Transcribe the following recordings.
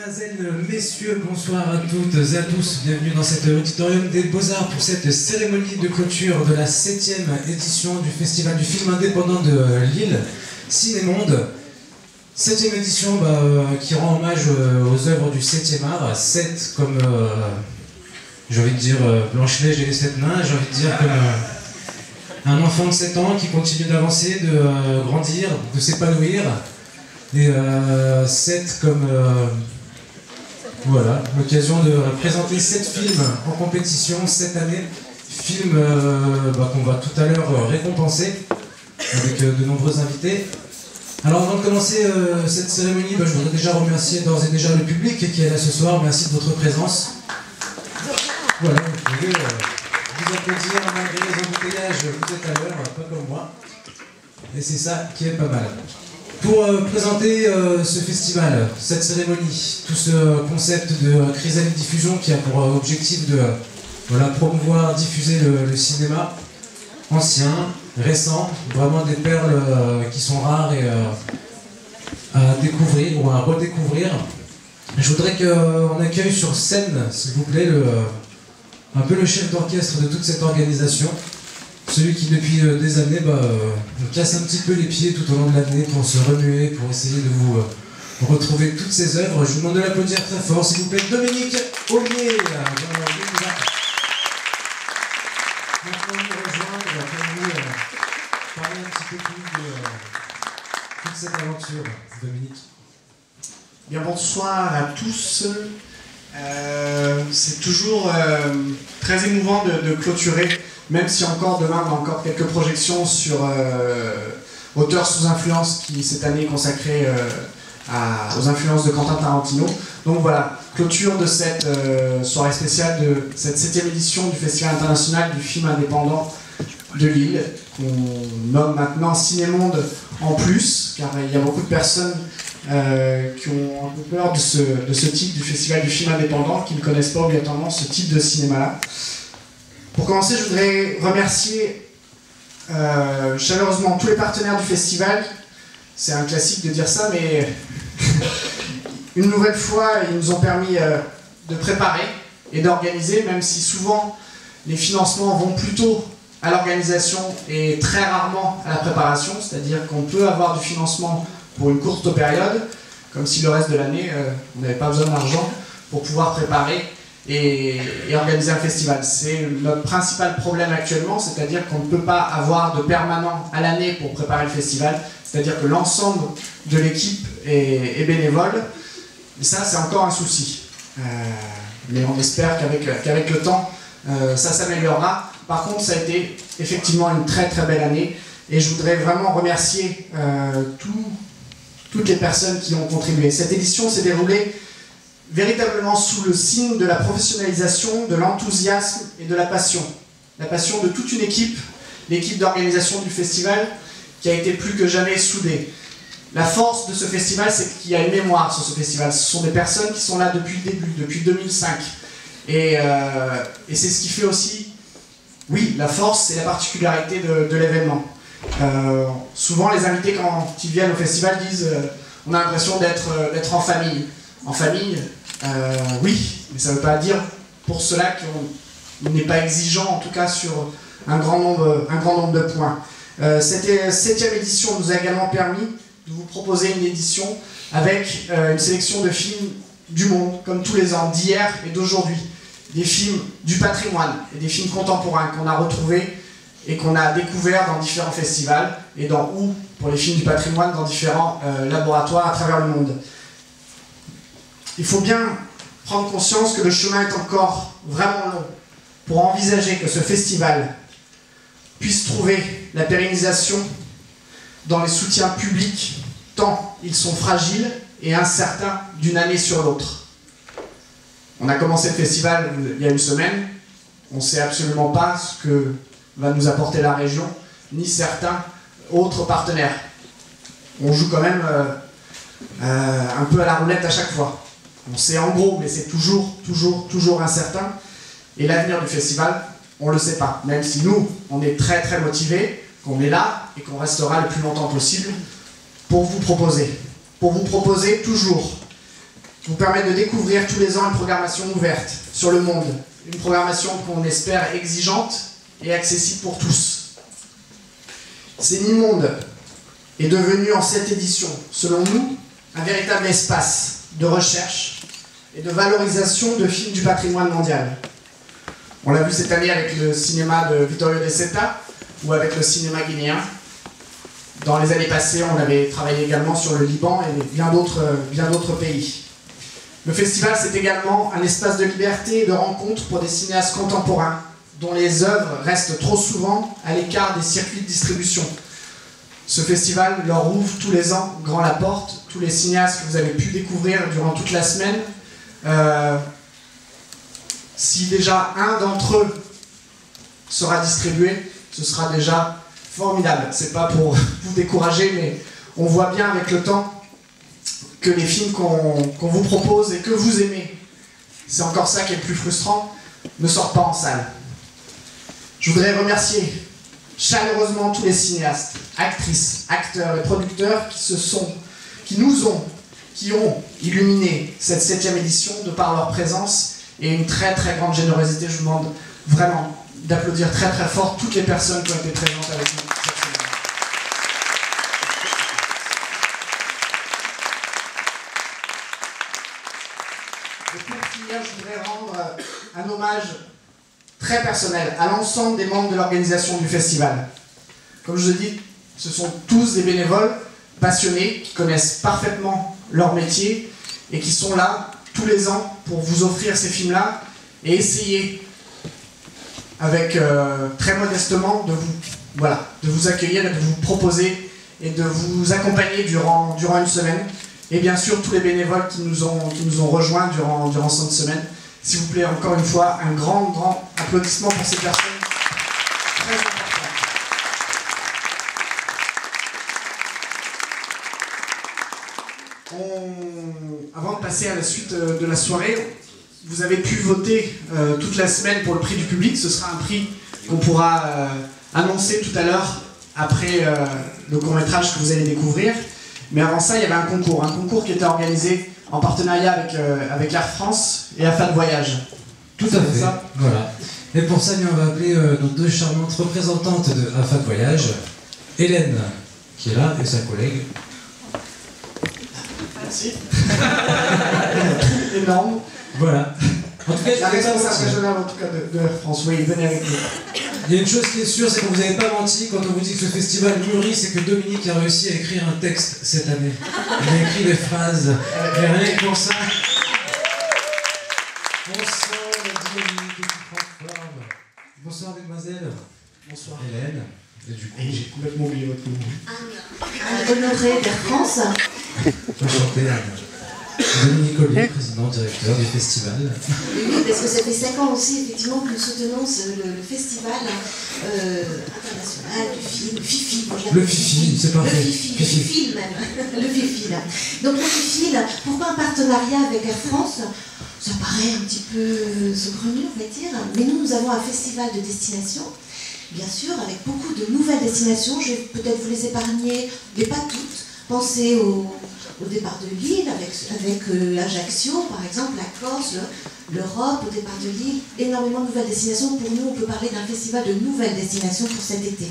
Mesdemoiselles, messieurs, bonsoir à toutes et à tous. Bienvenue dans cet auditorium des Beaux-Arts pour cette cérémonie de clôture de la 7e édition du Festival du film indépendant de Lille, Cinémonde. 7e édition qui rend hommage aux œuvres du 7e art. 7 comme, j'ai envie de dire, Blanche-Neige et les 7 nains, j'ai envie de dire comme un enfant de 7 ans qui continue d'avancer, de grandir, de s'épanouir. Et 7 comme... voilà, l'occasion de présenter 7 films en compétition cette année. Films qu'on va tout à l'heure récompenser avec de nombreux invités. Alors avant de commencer cette cérémonie, je voudrais déjà remercier d'ores et déjà le public qui est là ce soir. Merci de votre présence. Voilà, vous pouvez vous applaudir malgré les embouteillages, vous êtes à l'heure, pas comme moi. Et c'est ça qui est pas mal. Pour présenter ce festival, cette cérémonie, tout ce concept de Chrysalide Diffusion qui a pour objectif de promouvoir, diffuser le cinéma ancien, récent, vraiment des perles qui sont rares et à découvrir ou à redécouvrir. Je voudrais qu'on accueille sur scène, s'il vous plaît, un peu le chef d'orchestre de toute cette organisation. Celui qui depuis des années nous casse un petit peu les pieds tout au long de l'année pour se remuer, pour essayer de vous retrouver toutes ces œuvres. Je vous demande de l'applaudir très fort, s'il vous plaît, Dominique Ollier. Maintenant nous rejoindre pour nous parler un petit peu plus de toute cette aventure, Dominique. Bien, bonsoir à tous. C'est toujours très émouvant de clôturer. Même si encore demain on a encore quelques projections sur Auteurs sous influence qui cette année est consacrée aux influences de Quentin Tarantino. Donc voilà, clôture de cette soirée spéciale de cette 7e édition du Festival international du film indépendant de Lille, qu'on nomme maintenant Cinémonde en plus, car il y a beaucoup de personnes qui ont un peu peur de ce type du Festival du film indépendant, qui ne connaissent pas obligatoirement ce type de cinéma-là. Pour commencer, je voudrais remercier chaleureusement tous les partenaires du festival. C'est un classique de dire ça, mais une nouvelle fois, ils nous ont permis de préparer et d'organiser, même si souvent les financements vont plutôt à l'organisation et très rarement à la préparation, c'est-à-dire qu'on peut avoir du financement pour une courte période, comme si le reste de l'année, on n'avait pas besoin d'argent pour pouvoir préparer et organiser un festival. C'est notre principal problème actuellement, c'est-à-dire qu'on ne peut pas avoir de permanent à l'année pour préparer le festival, c'est-à-dire que l'ensemble de l'équipe est bénévole, et ça c'est encore un souci. Mais on espère qu'avec le temps, ça s'améliorera. Par contre, ça a été effectivement une très très belle année, et je voudrais vraiment remercier toutes les personnes qui ont contribué. Cette édition s'est déroulée véritablement sous le signe de la professionnalisation, de l'enthousiasme et de la passion. La passion de toute une équipe, l'équipe d'organisation du festival, qui a été plus que jamais soudée. La force de ce festival, c'est qu'il y a une mémoire sur ce festival. Ce sont des personnes qui sont là depuis le début, depuis 2005. Et c'est ce qui fait aussi, oui, la force et la particularité de l'événement. Souvent, les invités, quand ils viennent au festival, disent on a l'impression d'être en famille. En famille, oui, mais ça ne veut pas dire pour cela qu'on n'est pas exigeant, en tout cas sur un grand nombre de points. Cette 7e édition nous a également permis de vous proposer une édition avec une sélection de films du monde, comme tous les ans, d'hier et d'aujourd'hui. Des films du patrimoine et des films contemporains qu'on a retrouvés et qu'on a découverts dans différents festivals et pour les films du patrimoine, dans différents laboratoires à travers le monde. Il faut bien prendre conscience que le chemin est encore vraiment long pour envisager que ce festival puisse trouver la pérennisation dans les soutiens publics, tant ils sont fragiles et incertains d'une année sur l'autre. On a commencé le festival il y a une semaine, on ne sait absolument pas ce que va nous apporter la région, ni certains autres partenaires. On joue quand même un peu à la roulette à chaque fois. On sait en gros, mais c'est toujours incertain. Et l'avenir du festival, on ne le sait pas. Même si nous, on est très très motivés, qu'on est là et qu'on restera le plus longtemps possible pour vous proposer. Pour vous proposer toujours vous permettre de découvrir tous les ans une programmation ouverte sur le monde. Une programmation qu'on espère exigeante et accessible pour tous. Cinémonde est devenu en cette édition, selon nous, un véritable espace de recherche et de valorisation de films du patrimoine mondial. On l'a vu cette année avec le cinéma de Vittorio De Sitta ou avec le cinéma guinéen. Dans les années passées, on avait travaillé également sur le Liban et bien d'autres pays. Le festival, c'est également un espace de liberté et de rencontre pour des cinéastes contemporains, dont les œuvres restent trop souvent à l'écart des circuits de distribution. Ce festival leur ouvre tous les ans grand la porte. Tous les cinéastes que vous avez pu découvrir durant toute la semaine, si déjà un d'entre eux sera distribué, ce sera déjà formidable. C'est pas pour vous décourager, mais on voit bien avec le temps que les films qu'on vous propose et que vous aimez, c'est encore ça qui est le plus frustrant, ne sortent pas en salle. Je voudrais remercier chaleureusement tous les cinéastes, actrices, acteurs et producteurs qui ont illuminé cette 7e édition de par leur présence et une très très grande générosité. Je vous demande vraiment d'applaudir très très fort toutes les personnes qui ont été présentes avec nous cette semaine. Et pour finir, je voudrais rendre un hommage très personnel à l'ensemble des membres de l'organisation du festival. Comme je vous dis, ce sont tous des bénévoles passionnés qui connaissent parfaitement leur métier et qui sont là tous les ans pour vous offrir ces films-là et essayer avec très modestement de vous accueillir et de vous proposer et de vous accompagner durant une semaine. Et bien sûr tous les bénévoles qui nous ont rejoints durant cette semaine. S'il vous plaît, encore une fois, un grand applaudissement pour ces personnes très importantes. Avant de passer à la suite de la soirée, vous avez pu voter toute la semaine pour le prix du public. Ce sera un prix qu'on pourra annoncer tout à l'heure après le court-métrage que vous allez découvrir. Mais avant ça, il y avait un concours qui était organisé en partenariat avec Air France et AFAD Voyage. Tout à fait, ça. Voilà. Et pour ça, on va appeler nos deux charmantes représentantes de AFAD Voyage, Hélène, qui est là, et sa collègue. Merci. Énorme. Voilà. En tout cas, la responsable régionale en tout cas de Air France, oui, venez avec nous. Il y a une chose qui est sûre, c'est que vous n'avez pas menti quand on vous dit que ce festival mûrit, c'est que Dominique a réussi à écrire un texte cette année. Il a écrit des phrases. Et rien que pour ça. Bonsoir Dominique, tu prends forme. Bonsoir mesdemoiselles. Bonsoir Hélène. Et du coup, j'ai complètement oublié votre nom. Honoré d'Air France. Enchanté, Dominique Collier, président directeur du festival. Oui, parce que ça fait 5 ans aussi, effectivement, que nous soutenons le festival international du film, FIFI. Le FIFI, c'est parfait. Le FIFI même. Le FIFI, là. Donc le FIFI, là, pourquoi un partenariat avec Air France? Ça paraît un petit peu saugrenu, on va dire. Mais nous avons un festival de destination, bien sûr, avec beaucoup de nouvelles destinations. Je vais peut-être vous les épargner, mais pas toutes. Pensez au départ de Lille, avec Ajaccio, par exemple, la Corse, l'Europe, au départ de Lille, énormément de nouvelles destinations. Pour nous, on peut parler d'un festival de nouvelles destinations pour cet été.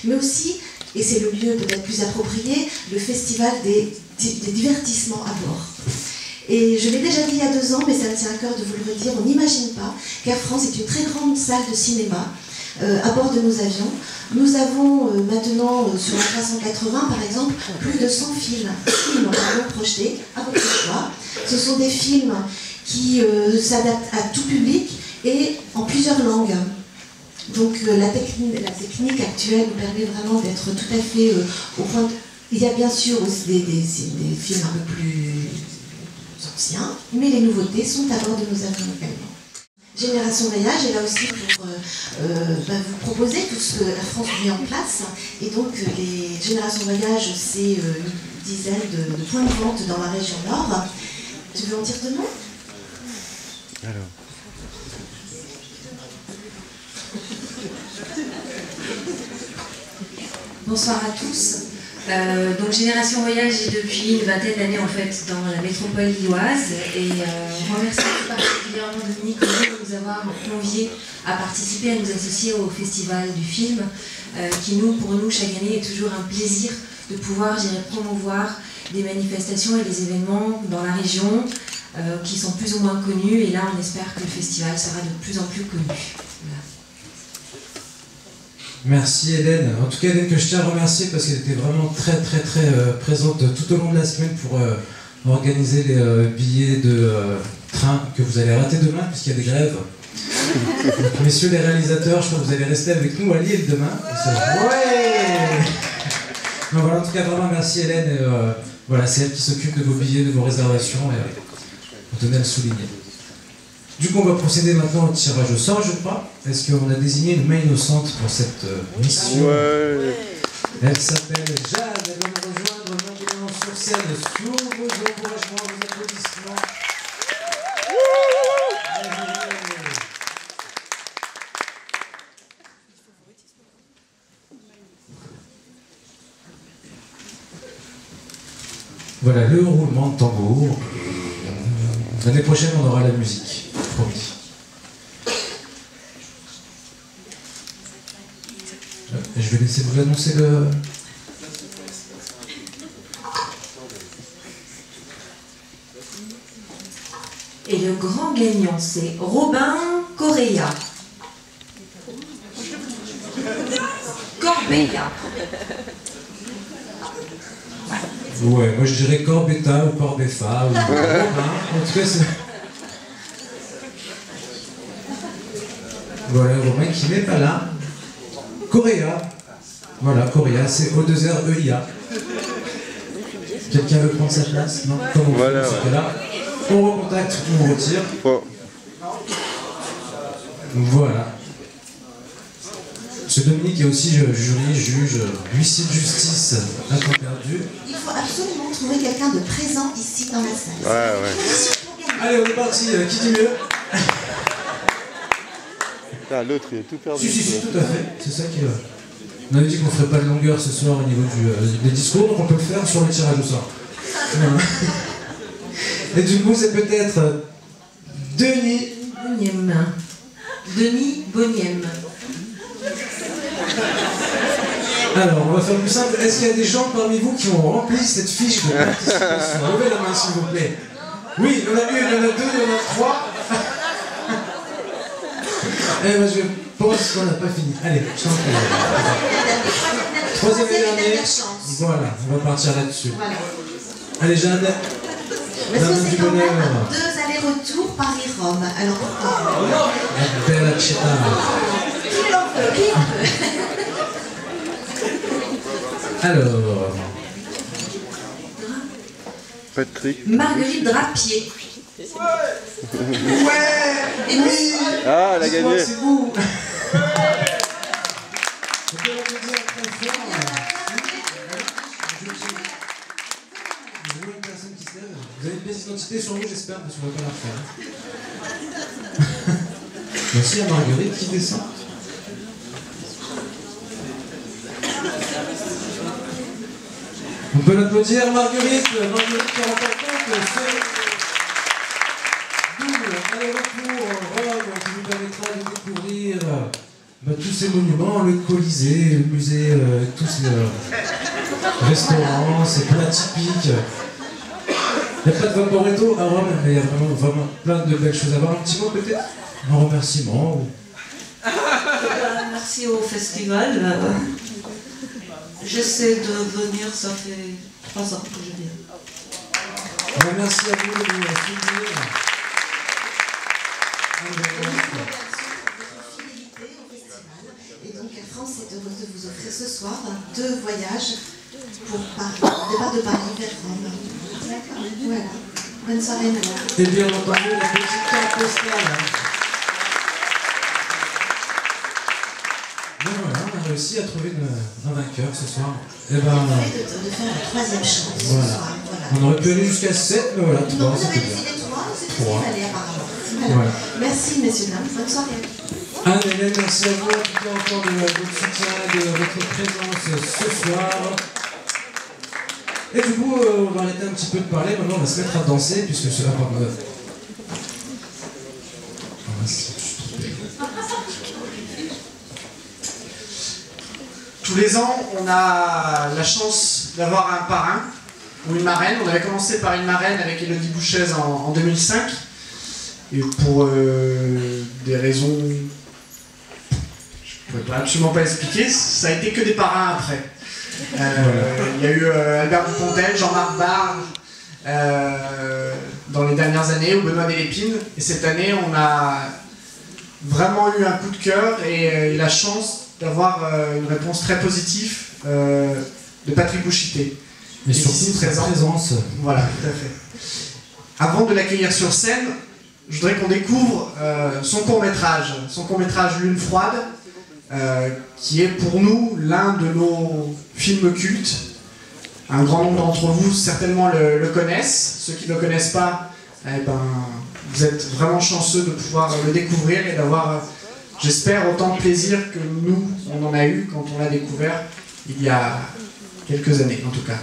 Mais aussi, et c'est le lieu peut-être plus approprié, le festival des divertissements à bord. Et je l'ai déjà dit il y a 2 ans, mais ça me tient à cœur de vous le redire, on n'imagine pas qu'Air France est une très grande salle de cinéma à bord de nos avions. Nous avons maintenant, sur la 380 par exemple, plus de 100 films projetés à votre choix. Ce sont des films qui s'adaptent à tout public et en plusieurs langues. Donc la technique actuelle nous permet vraiment d'être tout à fait au point de... Il y a bien sûr aussi des films un peu plus anciens, mais les nouveautés sont à bord de nos avions également. Génération Voyage est là aussi pour vous proposer tout ce que la France met en place. Et donc, les Génération Voyage, c'est une dizaine de points de vente dans la région Nord. Tu veux en dire 2 mots? Alors. Bonsoir à tous. Donc Génération Voyage est depuis une vingtaine d'années en fait dans la métropole lilloise et on remercie tout particulièrement Dominique de nous avoir conviés à participer, à nous associer au festival du film qui pour nous chaque année est toujours un plaisir de pouvoir promouvoir des manifestations et des événements dans la région qui sont plus ou moins connus et là on espère que le festival sera de plus en plus connu. Voilà. Merci Hélène. En tout cas Hélène que je tiens à remercier parce qu'elle était vraiment très présente tout au long de la semaine pour organiser les billets de train que vous allez rater demain puisqu'il y a des grèves. Donc, messieurs les réalisateurs, je crois que vous allez rester avec nous à Lille demain. Ouais. Donc, voilà, en tout cas vraiment merci Hélène. Et, voilà, c'est elle qui s'occupe de vos billets, de vos réservations et vous tenez à le souligner. Du coup, on va procéder maintenant au tirage au sort, je crois. Est-ce qu'on a désigné une main innocente pour cette mission? Ouais. Elle s'appelle Jade, elle va nous rejoindre maintenant sur scène, sous vos encouragements, vos applaudissements. Voilà, le roulement de tambour. L'année prochaine, on aura la musique, promis. Je vais laisser vous annoncer le... Et le grand gagnant, c'est Robin Correa. Corbella. Ouais, moi je dirais Corbetta ou Corbeffa ou Robin. En tout cas, c'est... Voilà, Robin qui n'est pas là. Correa. Voilà, Correa, c'est O2REIA. Quelqu'un veut prendre sa place? Non? Comme on voilà, fait dans ce cas-là, on recontacte ou on retire. Oh. Voilà. Ce Dominique est aussi jury, juge, huissier de justice à temps perdu. Il faut absolument trouver quelqu'un de présent ici dans la salle. Ouais, ouais. Allez, on est parti. Qui dit mieux? Ah, l'autre, il a tout perdu. Si, tout à fait. C'est ça qui est... On avait dit qu'on ne ferait pas de longueur ce soir au niveau des discours, donc on peut le faire sur le tirage au sort. Voilà. Et du coup, c'est peut-être Denis Boniem. Denis Boniem. Alors, on va faire plus simple. Est-ce qu'il y a des gens parmi vous qui ont rempli cette fiche de participation? Levez la main, s'il vous plaît. Oui, il y en a une, il y en a deux, il y en a trois. Eh ben, je pense qu'on n'a pas fini. Allez, je t'en prie. Troisième et dernier. Voilà, on va partir là-dessus. Voilà. Allez, Jeanne. Parce que Dame c'est du quand bonheur. même 2 allers-retours Paris-Rome. Alors pourquoi? La belle Cheta. Qui en veut? Qui en veut? Alors. Patrick. Marguerite Drapier. Ouais. Oui. Ah, elle a gagné. C'est vous. On peut l'applaudir très fort. Je vois une personne qui se lève. Vous avez une pièce d'identité sur vous, j'espère, parce qu'on ne va pas la refaire. Merci à Marguerite qui descend. On peut l'applaudir, Marguerite qui remporte ce double aller-retour Rome qui vous permettra de découvrir tous ces monuments, le Colisée, le musée, tous ces restaurants, ces plats typiques. Il n'y a pas de Vaporetto à Rome, mais il y a vraiment plein de belles choses à voir. Un petit mot peut-être? Un remerciement ou... Merci au festival. J'essaie de venir, ça fait 3 ans que je viens. Merci à vous de nous soutenir. Et donc Air France est heureuse de vous offrir ce soir 2 voyages pour départ de Paris vers Rome. D'accord. Voilà. Bonne soirée, madame. Et bien entendu, la petite carte postale. Bon voilà, on a réussi à trouver un vainqueur ce soir. Et ben, De faire la 3e chance ce voilà. soir. Voilà. On aurait pu aller jusqu'à 7, mais voilà, 3, Non, vous avez c'était bien. décidé 3, c'est ce qu'il 3. fallait apparemment. Voilà. Merci, messieurs, dames. Bonne soirée. Anne-Hélène, merci à vous en tout cas encore de votre soutien, de votre présence ce soir. Et du coup, on va arrêter un petit peu de parler, maintenant on va se mettre à danser, puisque cela va me... Tous les ans, on a la chance d'avoir un parrain ou une marraine. On avait commencé par une marraine avec Élodie Bouchez en 2005. Et pour des raisons... je ne pourrais absolument pas expliquer, ça a été que des parrains après. Il y a eu Albert Dupontel, Jean-Marc Barge dans les dernières années, ou Benoît Delépine. Et cette année, on a vraiment eu un coup de cœur et la chance d'avoir une réponse très positive de Patrick Bouchité. Et surtout sa présence. Voilà, tout à fait. Avant de l'accueillir sur scène, je voudrais qu'on découvre son court-métrage Lune froide, qui est pour nous l'un de nos films cultes. Un grand nombre d'entre vous certainement le connaissent. Ceux qui ne le connaissent pas, eh ben, vous êtes vraiment chanceux de pouvoir le découvrir et d'avoir, j'espère, autant de plaisir que nous, on en a eu quand on l'a découvert il y a quelques années en tout cas.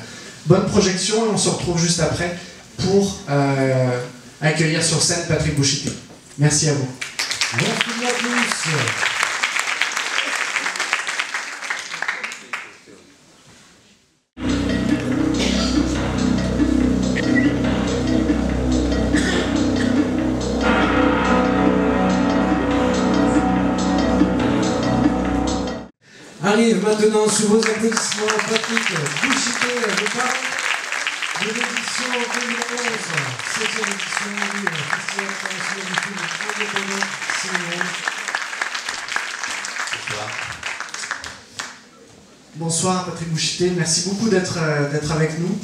Bonne projection et on se retrouve juste après pour accueillir sur scène Patrick Bouchité. Merci à vous. Merci à tous. Arrive maintenant sous vos applaudissements Patrick Bouchité, le parrain de l'édition 2011, 7e édition du Festival international du film indépendant cinéma. Bonsoir Patrick Bouchité, merci beaucoup d'être avec nous.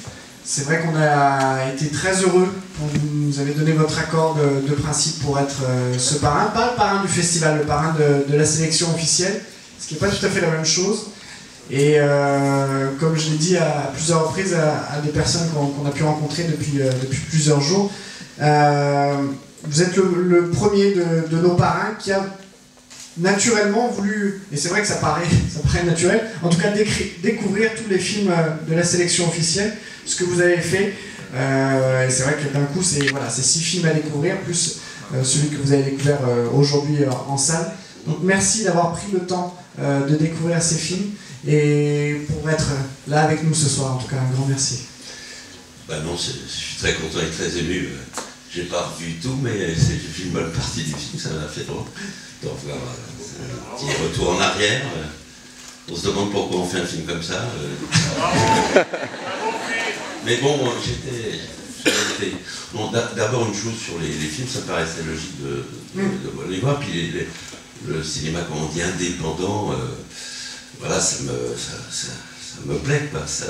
C'est vrai qu'on a été très heureux quand vous nous avez donné votre accord de principe pour être ce parrain, pas le parrain du festival, le parrain de la sélection officielle, ce qui n'est pas tout à fait la même chose. Et comme je l'ai dit à plusieurs reprises à des personnes qu'on a pu rencontrer depuis plusieurs jours, vous êtes le premier de nos parrains qui a naturellement voulu, et c'est vrai que ça paraît naturel, en tout cas découvrir tous les films de la sélection officielle, ce que vous avez fait. Et c'est vrai que d'un coup, c'est 6 films à découvrir, plus celui que vous avez découvert aujourd'hui en salle. Donc merci d'avoir pris le temps de découvrir ces films et pour être là avec nous ce soir, en tout cas un grand merci. Bah non, je suis très content et très ému. J'ai pas revu tout, mais j'ai vu une bonne partie du film, ça m'a fait drôle. Donc voilà, un petit retour en arrière. On se demande pourquoi on fait un film comme ça. Mais bon, bon, d'abord une chose sur les films, ça me paraissait logique de les voir. Puis le cinéma, comme on dit, indépendant, voilà, ça me plaît, quoi. Ça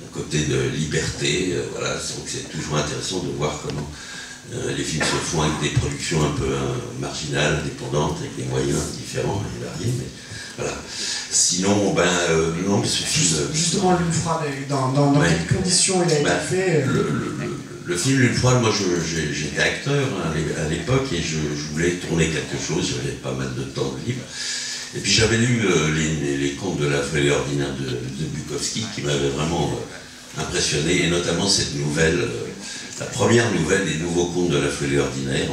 un côté de liberté, voilà, donc c'est toujours intéressant de voir comment les films se font avec des productions un peu marginales, indépendantes, avec des moyens différents et variés, mais voilà. Sinon, non, mais ce film... Justement, Lune froide, dans quelles conditions il a été fait le film Lune froide, moi j'étais acteur à l'époque et je voulais tourner quelque chose, j'avais pas mal de temps libre. Et puis j'avais lu les contes de la folie ordinaire de Bukowski qui m'avaient vraiment impressionné, et notamment cette nouvelle, la première nouvelle des nouveaux contes de la folie ordinaire.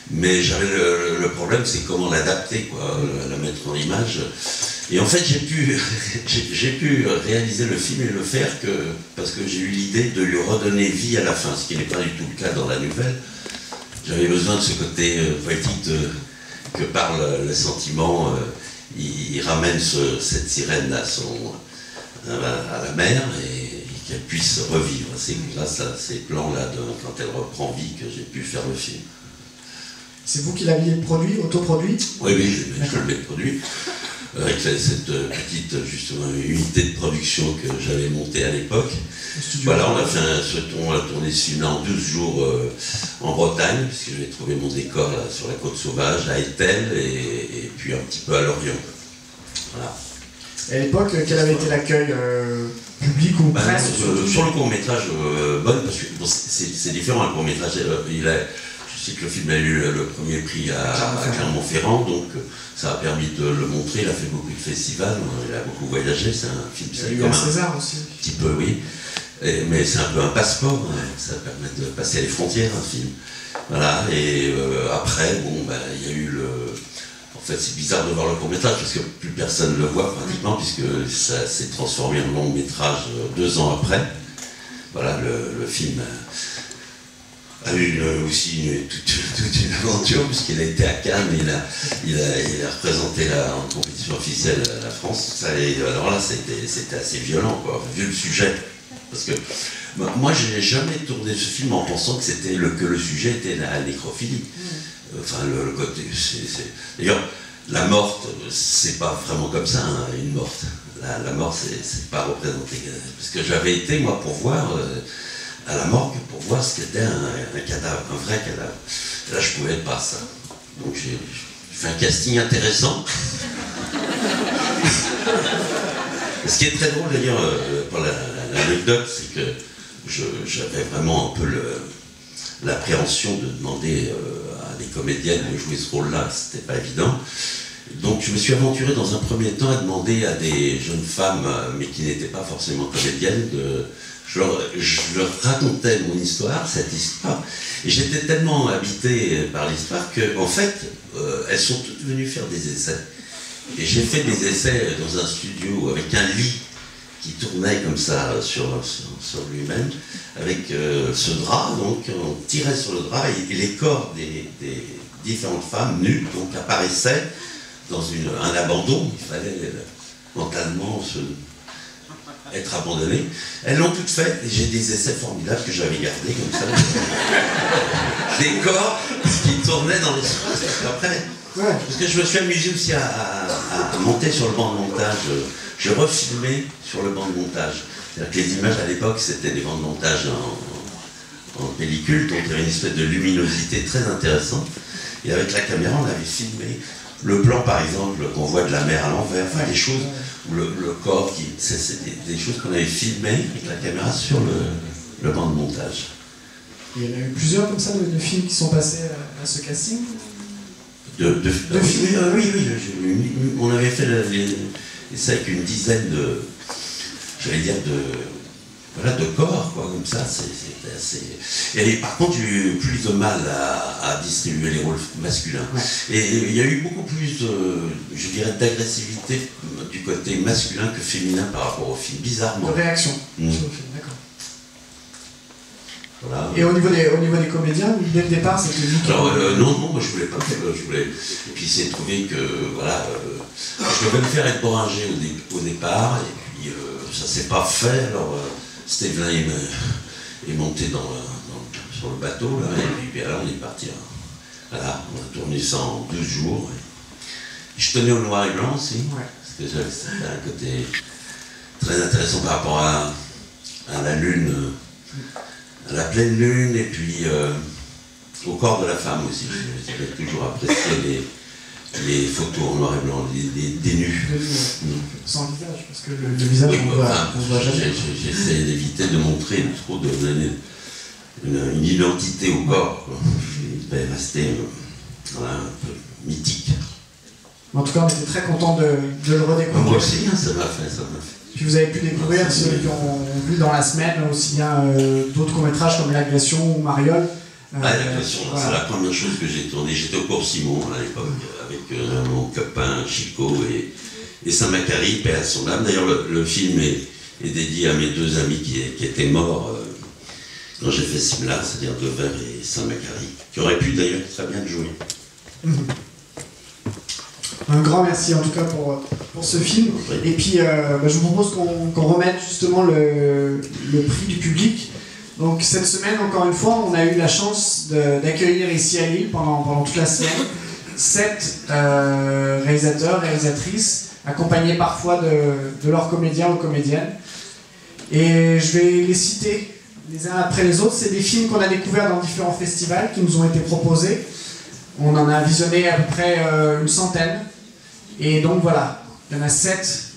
Mais j'avais le problème, c'est comment l'adapter, quoi, la mettre en image. Et en fait, j'ai pu réaliser le film et le faire parce que j'ai eu l'idée de lui redonner vie à la fin, ce qui n'est pas du tout le cas dans la nouvelle. J'avais besoin de ce côté poétique que par le sentiment, il ramène cette sirène à la mer et qu'elle puisse revivre. C'est grâce à ces plans-là, quand elle reprend vie, que j'ai pu faire le film. C'est vous qui l'aviez produit, autoproduit? Oui, je l'ai produit. Avec cette petite justement unité de production que j'avais montée à l'époque. Voilà, on a tourné ce film en 12 jours en Bretagne, puisque j'avais trouvé mon décor là, sur la côte sauvage, à Etel, et puis un petit peu à Lorient. Voilà. Et à l'époque, quel avait été l'accueil public ou presse sur le court-métrage, parce que bon, c'est différent, un court-métrage. sais que le film a eu le premier prix à Clermont-Ferrand, donc ça a permis de le montrer. Il a fait beaucoup de festivals, il a beaucoup voyagé. C'est un film, il y a eu un César aussi. Un petit peu, oui. Mais c'est un peu un passeport, hein. Ça permet de passer les frontières, un film. Voilà, et après, bon, ben, il y a eu le... En fait, c'est bizarre de voir le court-métrage, parce que plus personne ne le voit pratiquement, puisque ça s'est transformé en long-métrage 2 ans après. Voilà, le film a eu aussi toute une aventure, puisqu'il a été à Cannes, il a représenté en compétition officielle la France. Ça, alors là, c'était assez violent, quoi, vu le sujet. Parce que moi, je n'ai jamais tourné ce film en pensant que le sujet était la nécrophilie. Enfin, le côté... D'ailleurs, la morte, c'est pas vraiment comme ça, hein, une morte. La mort, c'est pas représenté. Parce que j'avais été, moi, pour voir... à la morgue pour voir ce qu'était un cadavre, un vrai cadavre. Et là, je pouvais pas ça. Donc j'ai fait un casting intéressant. Ce qui est très drôle d'ailleurs, pour l'anecdote, c'est que j'avais vraiment un peu l'appréhension de demander à des comédiennes de jouer ce rôle-là, c'était pas évident. Donc je me suis aventuré dans un premier temps à demander à des jeunes femmes, mais qui n'étaient pas forcément comédiennes, je leur racontais mon histoire, cette histoire, et j'étais tellement habité par l'histoire qu'en fait, elles sont toutes venues faire des essais. Et j'ai fait des essais dans un studio avec un lit qui tournait comme ça sur lui-même, avec ce drap, donc on tirait sur le drap, et les corps des différentes femmes nues donc, apparaissaient dans un abandon. Il fallait mentalement être abandonné. Elles l'ont toutes fait, et j'ai des essais formidables que j'avais gardés comme ça. Des corps qui tournaient dans l'espace. Après, parce que je me suis amusé aussi à monter sur le banc de montage. Je refilmais sur le banc de montage. C'est-à-dire que les images à l'époque, c'était des bancs de montage en pellicule, donc il y avait une espèce de luminosité très intéressante. Et avec la caméra, on avait filmé le plan, par exemple, qu'on voit de la mer à l'envers, enfin des choses où le corps, c'est des choses qu'on avait filmées avec la caméra sur le banc de montage. Il y en a eu plusieurs comme ça de films qui sont passés à ce casting. De films. Oui, on avait fait ça avec une dizaine de, j'allais dire, de corps, quoi, comme ça, c'était assez... Et par contre, j'ai eu plus de mal à distribuer les rôles masculins. Ouais. Et il y a eu beaucoup plus, je dirais, d'agressivité du côté masculin que féminin par rapport au film, bizarrement. De réaction sur le film, d'accord. Voilà. Et au niveau des comédiens, dès le départ, c'était lui qui... Alors, non, moi je voulais pas. Je voulais... Et puis c'est trouvé que, voilà, je devais me faire être Boringer au départ, et puis ça s'est pas fait, alors Stévelin est monté sur le bateau, là, et puis là on est parti. Voilà, on a tourné ça en 12 jours. Et je tenais au noir et blanc aussi, parce que c'était un côté très intéressant par rapport à la lune. À la pleine lune, et puis au corps de la femme aussi. J'ai toujours apprécié les photos en noir et blanc, des nus. Sans visage, parce que le visage, on voit jamais. J'essaie d'éviter de montrer trop, de donner une identité au corps. Il devait rester voilà, un peu mythique. En tout cas, on était très contents de le redécouvrir. Moi aussi, hein, ça m'a fait. Puis vous avez pu découvrir ceux qui ont vu dans la semaine aussi bien d'autres courts-métrages comme L'Agression ou Mariole. L'Agression, voilà. C'est la première chose que j'ai tournée. J'étais au Cours Simon à l'époque avec mon copain Chico et Saint-Macary, paix à son âme. D'ailleurs, le film est dédié à mes deux amis qui étaient morts quand j'ai fait ce film-là, c'est-à-dire Devers et Saint-Macary, qui auraient pu d'ailleurs très bien jouer. Un grand merci en tout cas pour ce film. Oui. Et puis je vous propose qu'on remette justement le prix du public. Donc cette semaine, encore une fois, on a eu la chance d'accueillir ici à Lille pendant toute la semaine 7 réalisateurs, réalisatrices, accompagnés parfois de leurs comédiens ou comédiennes. Et je vais les citer les uns après les autres. C'est des films qu'on a découverts dans différents festivals qui nous ont été proposés. On en a visionné à peu près une centaine. Et donc voilà, il y en a 7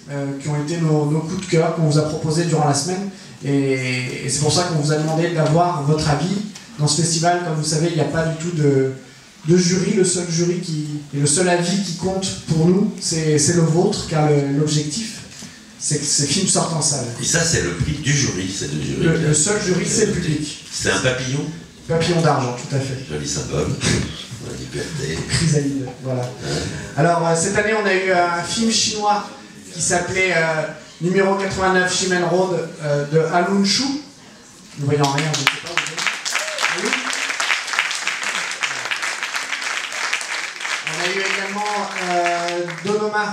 qui ont été nos coups de cœur qu'on vous a proposés durant la semaine. Et c'est pour ça qu'on vous a demandé d'avoir votre avis Dans ce festival, comme vous savez, il n'y a pas du tout de jury. Le seul jury et le seul avis qui compte pour nous, c'est le vôtre, car l'objectif, c'est que ces films sortent en salle. Et ça, c'est le prix du jury, c'est le jury. Le seul jury, c'est le public. C'est un papillon? Papillon d'argent, tout à fait. Joli symbole. La liberté. Chrysalide, voilà. Alors, cette année, on a eu un film chinois qui s'appelait numéro 89 Ximen Road de Alun Shu. Nous voyons rien, je ne sais pas. Oui. On a eu également Donoma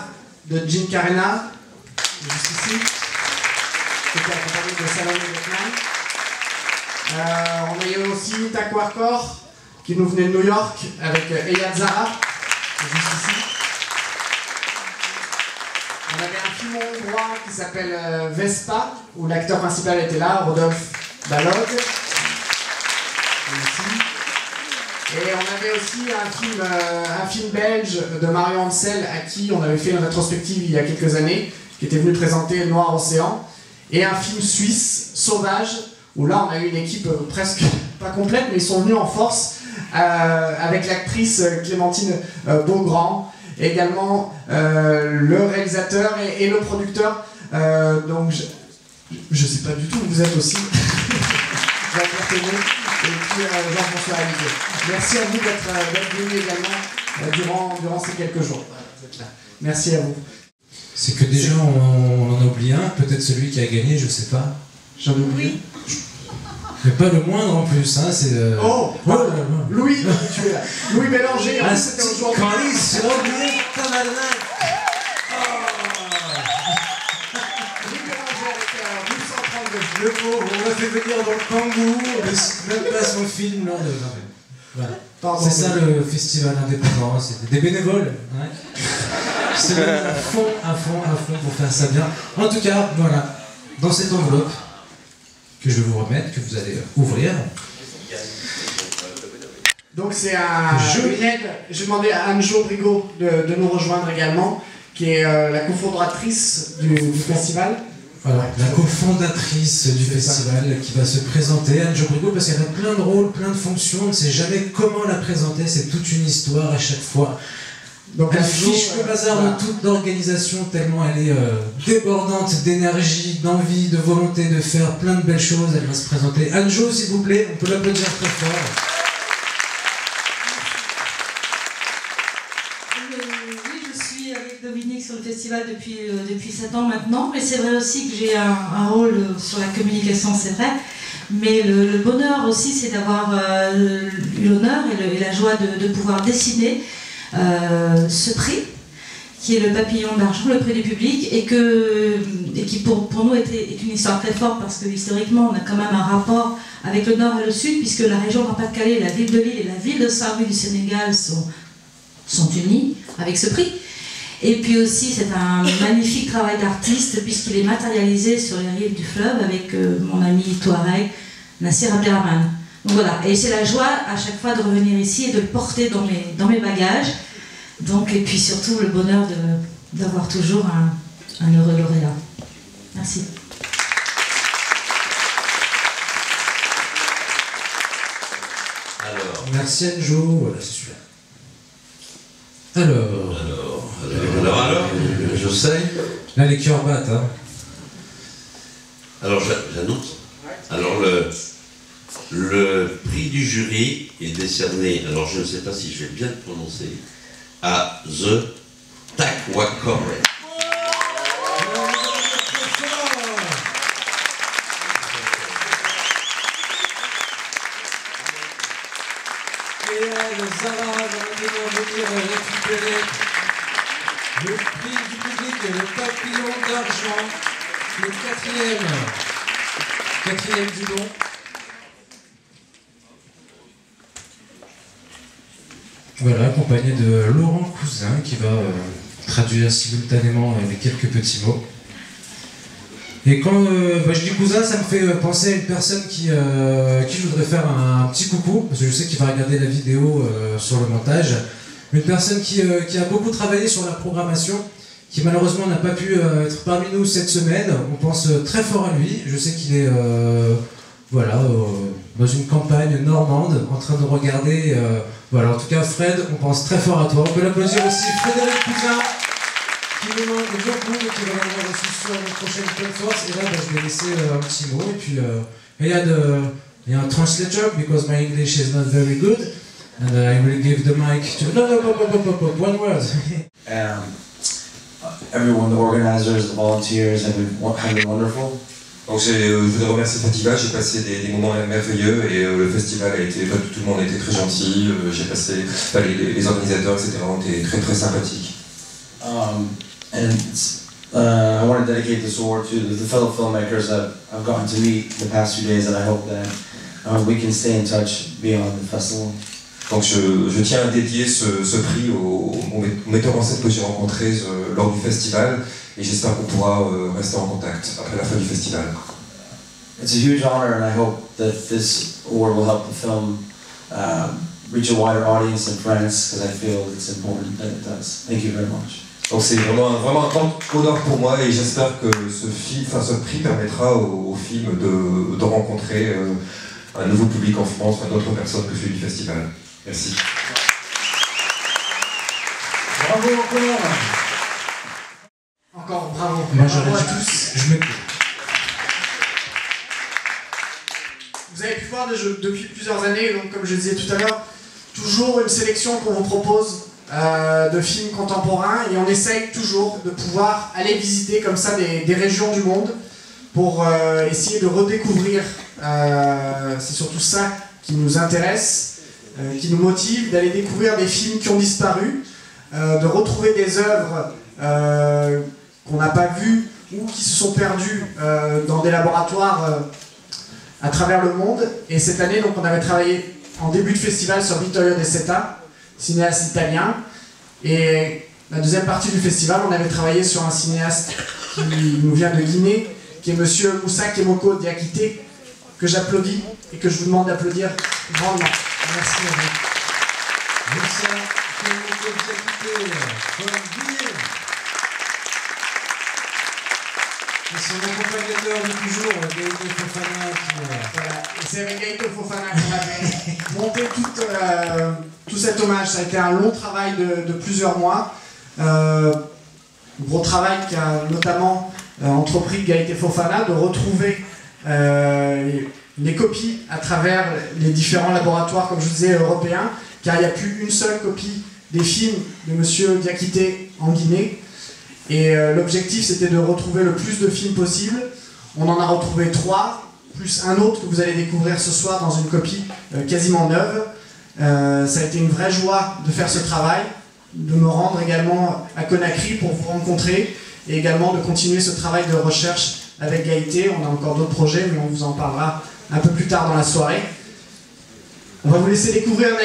de Jim Carrena, juste ici, qui était accompagné de Salomé Beckman. On a eu aussi Taco Hardcore, qui nous venait de New York, avec Eyad Zara, juste ici. On avait un film hongrois qui s'appelle Vespa, où l'acteur principal était là, Rodolphe Balog. Et on avait aussi un film belge de Marion Ansel, à qui on avait fait une rétrospective il y a quelques années, qui était venu présenter Noir Océan. Et un film suisse, Sauvage, où là on a eu une équipe presque pas complète, mais ils sont venus en force, avec l'actrice Clémentine Beaugrand, et également le réalisateur et le producteur. Donc je sais pas du tout où vous êtes aussi. Jacques Martineau et puis Jean-François Hallyday. Merci à vous d'être venus également durant ces quelques jours. Voilà, vous êtes là. Merci à vous. C'est que déjà on en a oublié un, peut-être celui qui a gagné, je sais pas. J'en ai oublié. Mais pas le moindre en plus, hein, c'est... Oh, là là. Louis, tu es là. Louis Bélanger, c'était aujourd'hui. Calice, oublié, tabarnak. Louis Bélanger avec 1232. Le pauvre, on l'a fait venir dans le Kangoo, on ne même pas son film lors de... Voilà. C'est ça le festival indépendant, c'est des bénévoles. Hein. C'est à fond pour faire ça bien. En tout cas, voilà, dans cette enveloppe que je vais vous remettre, que vous allez ouvrir. Donc c'est une aide. Je vais demander à Anne-Jo Brigaud de nous rejoindre également, qui est la cofondatrice du festival. Voilà, la cofondatrice du festival qui va se présenter, Anne-Jo Brigaud, parce qu'elle a plein de rôles, plein de fonctions, on ne sait jamais comment la présenter, c'est toute une histoire à chaque fois. Donc elle fiche le bazar de toute l'organisation tellement elle est débordante d'énergie, d'envie, de volonté de faire plein de belles choses. Elle va se présenter. Anne-Jo, s'il vous plaît, on peut l'applaudir très fort. Oui, je suis avec Dominique sur le festival depuis 7 ans maintenant, mais c'est vrai aussi que j'ai un rôle sur la communication, c'est vrai. Mais le bonheur aussi, c'est d'avoir eu l'honneur et la joie de pouvoir dessiner ce prix, qui est le papillon d'argent, le prix du public, et qui pour nous est une histoire très forte, parce que historiquement on a quand même un rapport avec le nord et le sud, puisque la région Nord-Pas-de-Calais, la ville de Lille et la ville de Saint-Louis du Sénégal sont unies avec ce prix. Et puis aussi c'est un magnifique travail d'artiste, puisqu'il est matérialisé sur les rives du fleuve avec mon ami Touareg, Nassir Abdelrahman. Donc voilà, et c'est la joie à chaque fois de revenir ici et de le porter dans mes bagages. Donc, et puis surtout le bonheur d'avoir toujours un heureux lauréat. Merci. Alors. Merci Anne-Jo, voilà c'est celui-là. Alors, je sais. Là les cœurs battent, hein. Alors j'annonce. Alors le prix du jury est décerné, alors je ne sais pas si je vais bien le prononcer, à The Takwakore. Et Zara va maintenant venir récupérer le prix du public et le papillon d'argent, le quatrième du nom. Voilà, accompagné de Laurent Cousin qui va traduire simultanément les quelques petits mots. Et quand je dis cousin, ça me fait penser à une personne qui je voudrais faire un petit coucou, parce que je sais qu'il va regarder la vidéo sur le montage. Une personne qui a beaucoup travaillé sur la programmation, qui malheureusement n'a pas pu être parmi nous cette semaine. On pense très fort à lui. Je sais qu'il est voilà, dans une campagne normande, en train de regarder. Voilà, en tout cas, Fred, on pense très fort à toi. On peut l'applaudir aussi, Frédéric Cousin, qui nous manque beaucoup et qui va avoir reçu sur une prochaine Open Force. Et là, je vais laisser un petit mot. Et puis, il y a un translator, because my English is not very good. And I will give the mic to... No, one word. Everyone, the organizers, the volunteers have been wonderful. Donc je voudrais remercier Festival, j'ai passé des moments merveilleux et le festival a été, tout le monde a été très gentil, j'ai passé, les organisateurs etc. ont été très très sympathiques. I want to dedicate this award to the fellow filmmakers that I've gotten to meet the past few days, and I hope that we can stay in touch beyond the festival. Donc je tiens à dédier ce prix aux metteurs en scène que j'ai rencontrés lors du festival et j'espère qu'on pourra rester en contact après la fin du festival. It's a huge honor and I hope that this award will help the film reach a wider audience in France because I feel it's important that it does. Thank you very much. Donc c'est vraiment un grand honneur pour moi et j'espère que ce prix permettra au film de rencontrer un nouveau public en France, d'autres personnes que celui du festival. Merci. Bravo encore. Encore bravo. Bravo à tous. Vous avez pu voir depuis plusieurs années, donc comme je le disais tout à l'heure, toujours une sélection qu'on vous propose de films contemporains et on essaye toujours de pouvoir aller visiter comme ça des régions du monde pour essayer de redécouvrir. C'est surtout ça qui nous intéresse. Qui nous motive d'aller découvrir des films qui ont disparu, de retrouver des œuvres qu'on n'a pas vues ou qui se sont perdues dans des laboratoires à travers le monde. Et cette année, donc, on avait travaillé en début de festival sur Vittorio De Seta, cinéaste italien. Et la deuxième partie du festival, on avait travaillé sur un cinéaste qui nous vient de Guinée, qui est monsieur Moussa Kemoko Diakité, que j'applaudis et que je vous demande d'applaudir grandement. Merci à vous. Moussa Kemoko Diakité, from Guinée. Et son accompagnateur de toujours, Gaëto Fofana. Voilà. Et c'est avec Gaëto Fofana qu'on avait monté tout cet hommage. Ça a été un long travail de plusieurs mois. Gros travail qu'a notamment entrepris Gaëto Fofana de retrouver les copies à travers les différents laboratoires, comme je vous disais, européens, car il n'y a plus une seule copie des films de monsieur Diakité en Guinée. Et l'objectif, c'était de retrouver le plus de films possible. On en a retrouvé 3, plus un autre que vous allez découvrir ce soir dans une copie quasiment neuve. Ça a été une vraie joie de faire ce travail, de me rendre également à Conakry pour vous rencontrer, et également de continuer ce travail de recherche avec Gaëté. On a encore d'autres projets, mais on vous en parlera un peu plus tard dans la soirée. On va vous laisser découvrir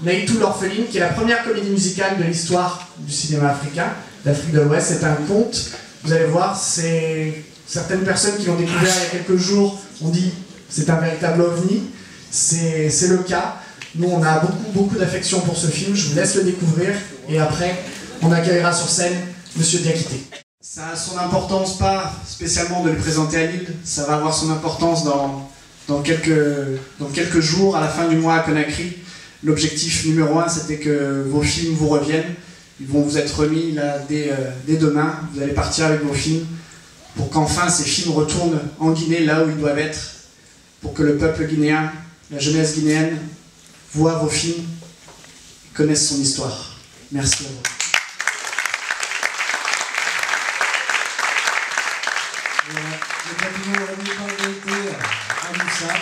Naïtou l'orpheline, qui est la première comédie musicale de l'histoire du cinéma africain, d'Afrique de l'Ouest. C'est un conte, vous allez voir, certaines personnes qui l'ont découvert il y a quelques jours ont dit c'est un véritable ovni, c'est le cas. Nous on a beaucoup d'affection pour ce film, je vous laisse le découvrir et après on accueillera sur scène Monsieur Diakité. Ça a son importance, pas spécialement de le présenter à Lille, ça va avoir son importance dans quelques jours, à la fin du mois à Conakry. L'objectif numéro 1, c'était que vos films vous reviennent. Ils vont vous être remis là, dès demain. Vous allez partir avec vos films pour qu'enfin ces films retournent en Guinée, là où ils doivent être, pour que le peuple guinéen, la jeunesse guinéenne, voit vos films, connaissent son histoire. Merci à vous. Le papillon remis par Gaëté à Moussa.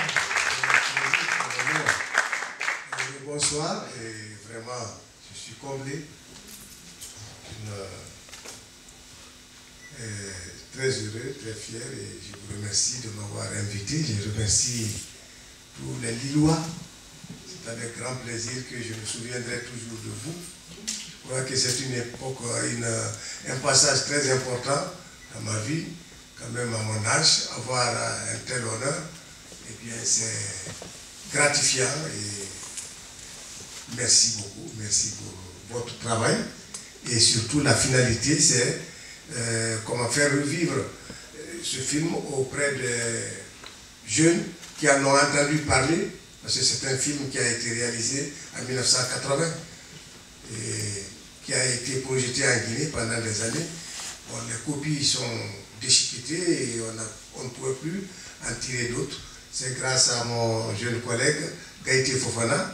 Bonsoir, et vraiment, je suis comblé. Très heureux, très fier, et je vous remercie de m'avoir invité. Je remercie tous les Lillois. C'est avec grand plaisir que je me souviendrai toujours de vous. Je crois que c'est une époque, un passage très important dans ma vie, quand même à mon âge, avoir un tel honneur. Eh bien, c'est gratifiant et merci beaucoup, merci pour votre travail. Et surtout, la finalité, c'est comment faire revivre ce film auprès des jeunes qui en ont entendu parler, parce que c'est un film qui a été réalisé en 1980 et qui a été projeté en Guinée pendant des années. Bon, les copies sont déchiquetées et on ne pouvait plus en tirer d'autres. C'est grâce à mon jeune collègue Gaïté Fofana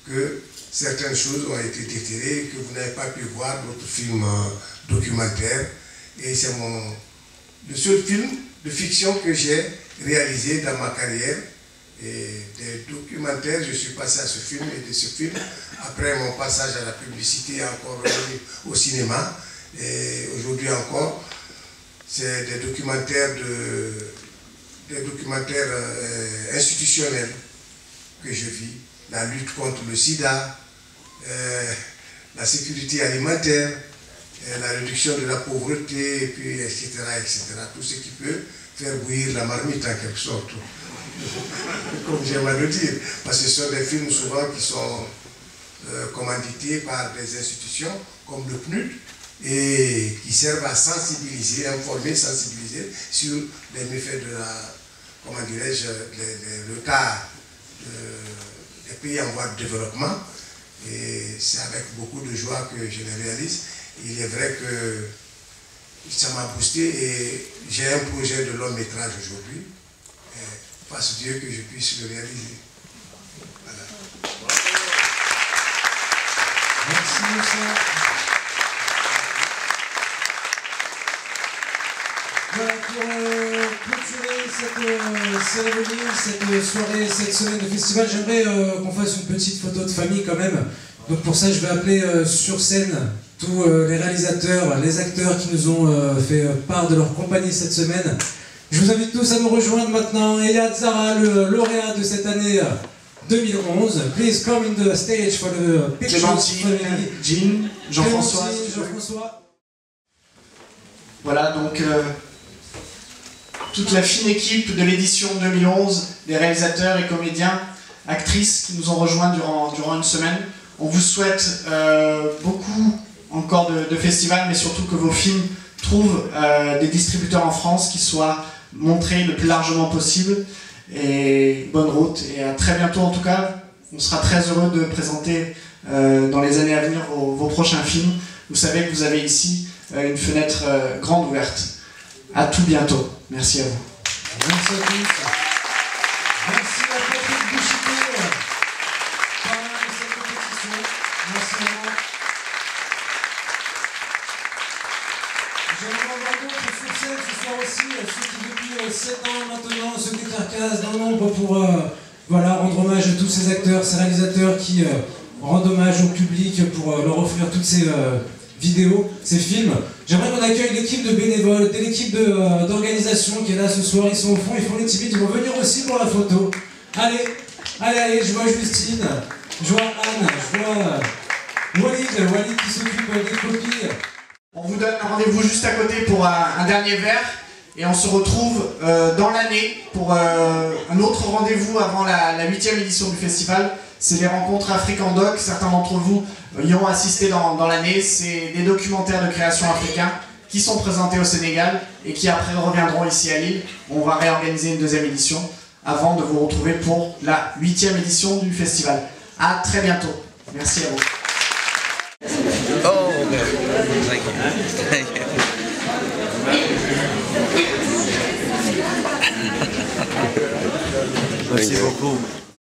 que certaines choses ont été déterrées, que vous n'avez pas pu voir d'autres films documentaires. Et c'est le seul film de fiction que j'ai réalisé dans ma carrière. Et des documentaires, je suis passé à ce film, et de ce film, après mon passage à la publicité, encore revenu au cinéma. Et aujourd'hui encore, c'est des documentaires institutionnels que je vis. La lutte contre le sida, la sécurité alimentaire, la réduction de la pauvreté, et puis etc., etc. Tout ce qui peut faire bouillir la marmite en quelque sorte, comme j'aime à le dire. Parce que ce sont des films souvent qui sont commandités par des institutions comme le PNUD et qui servent à sensibiliser, informer, sensibiliser sur les méfaits de la, comment dirais-je, les retards des pays en voie de développement. Et c'est avec beaucoup de joie que je les réalise. Il est vrai que ça m'a boosté et j'ai un projet de long métrage aujourd'hui. Fasse Dieu que je puisse le réaliser. Voilà. Merci Moussa. Voilà, pour clôturer cette cérémonie, cette soirée, cette semaine de festival, j'aimerais qu'on fasse une petite photo de famille quand même. Donc pour ça, je vais appeler sur scène tous les réalisateurs, les acteurs qui nous ont fait part de leur compagnie cette semaine. Je vous invite tous à nous rejoindre maintenant. Eliade Zara, le lauréat de cette année 2011. Please come in the stage for the pictures. Clémentine, Jean, Jean-François. Jean-François. Voilà, donc toute la fine équipe de l'édition 2011, des réalisateurs et comédiens, actrices qui nous ont rejoints durant une semaine. On vous souhaite beaucoup encore de festivals, mais surtout que vos films trouvent des distributeurs en France qui soient montrés le plus largement possible. Et bonne route, et à très bientôt en tout cas. On sera très heureux de présenter dans les années à venir vos prochains films. Vous savez que vous avez ici une fenêtre grande ouverte. À tout bientôt. Merci à vous. Merci à tous. Merci à Patrick Bouchité. Parrain de cette compétition. Merci à moi. J'aimerais avoir d'autres sur scène ce soir aussi, ceux qui depuis 7 ans maintenant se décarcassent dans le nombre pour voilà, rendre hommage à tous ces acteurs, ces réalisateurs qui rendent hommage au public pour leur offrir toutes ces vidéos, ces films. J'aimerais qu'on accueille l'équipe de bénévoles, l'équipe d'organisation qui est là ce soir. Ils sont au fond, ils font les timides, ils vont venir aussi pour la photo. Allez, allez, allez, je vois Justine, je vois Anne, je vois Walid qui s'occupe des copies. On vous donne rendez-vous juste à côté pour un dernier verre et on se retrouve dans l'année pour un autre rendez-vous avant la 8e édition du festival. C'est les rencontres Africandoc, certains d'entre vous y ont assisté dans l'année. C'est des documentaires de création africains qui sont présentés au Sénégal et qui après reviendront ici à Lille. On va réorganiser une 2e édition avant de vous retrouver pour la 8e édition du festival. À très bientôt. Merci à vous. Oh, okay. Thank you. Thank you. Merci beaucoup.